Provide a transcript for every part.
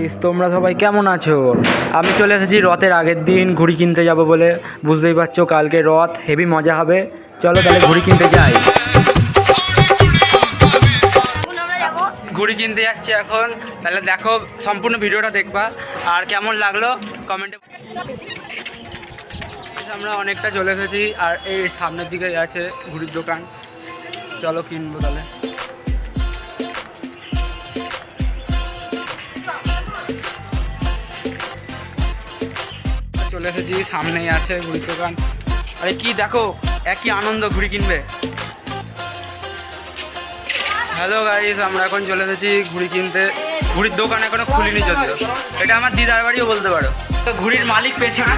Guys, তোমরা সবাই কেমন আছো? আমি চলে এসেছি রথের আগের দিন ঘুড়ি কিনতে যাব বলে। বুঝতেই পারছো কালকে রথ, হেভি মজা হবে। চলো তাহলে ঘুড়ি কিনতে যাই। ঘুড়ি কিনতে যাচ্ছি এখন, তাহলে দেখো সম্পূর্ণ ভিডিওটা দেখবা আর কেমন লাগলো কমেন্টে। আমরা অনেকটা চলে এসেছি আর এই সামনের দিকে আছে ঘুড়ির দোকান। চলো কিনবো তাহলে। চলে এসেছি, সামনেই আছে ঘুড়ির দোকান। আরে কি দেখো, একই আনন্দ, ঘুড়ি কিনবে। হ্যালো গাইস, আমরা এখন চলে এসেছি ঘুড়ি কিনতে। ঘুড়ির দোকান এখনো খুলিনি যদিও, এটা আমার দিদার বাড়িও বলতে পারো। তো ঘুড়ির মালিক পেছনে।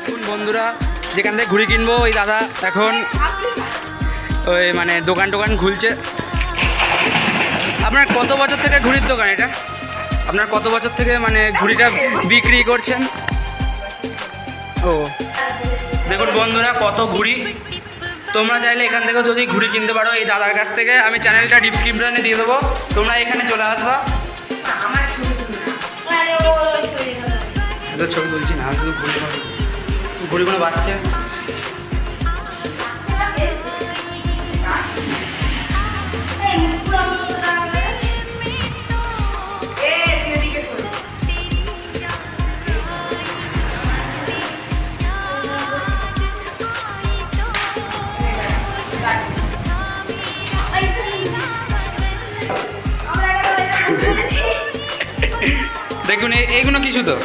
এখন বন্ধুরা যেখান থেকে ঘুড়ি কিনবো ওই দাদা এখন ওই মানে দোকান খুলছে। আপনার কত বছর থেকে ঘুড়ির দোকান এটা? আপনার কত বছর থেকে মানে ঘুড়িটা বিক্রি করছেন? ও দেখুন বন্ধুরা কত ঘুড়ি। তোমরা চাইলে এখান থেকে যদি ঘুড়ি কিনতে পারো এই দাদার কাছ থেকে। আমি চ্যানেলটা ডিসক্রিপশনে দিয়ে দেবো, তোমরা এখানে চলে আসবা। ছবি তুলছি না, শুধু ঘুড়িগুলো বাচ্চা। দেখুন এইগুলো কিছু তো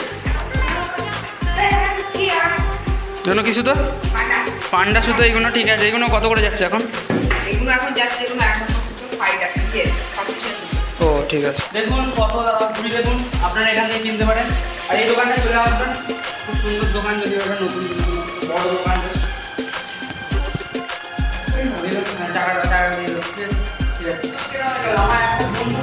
এগুলো কিছু তো পান্ডা সুতো, এইগুলো ঠিক আছে। এইগুলো কত করে যাচ্ছে এখন? ও ঠিক আছে। দেখুন কত দাদা ঘুড়ি, দেখুন আপনারা এখান থেকে কিনতে পারেন। আর এই দোকানটা চলে আসবেন, খুব সুন্দর দোকান। যদি ওটা নতুন বড় দোকান টাকা দিয়ে দেবো, ঠিক আছে ঠিক আছে। আমার একটা বন্ধু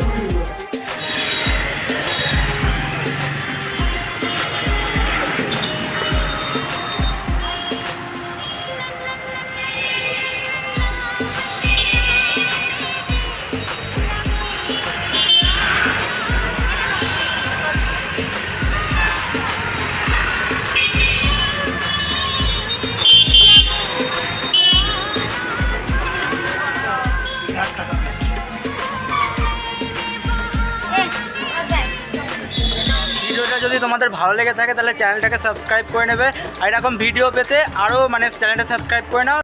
যদি তোমাদের ভালো লেগে থাকে তাহলে চ্যানেলটাকে সাবস্ক্রাইব করে নেবে। আর এরকম ভিডিও পেতে আরও মানে চ্যানেলটা সাবস্ক্রাইব করে নাও।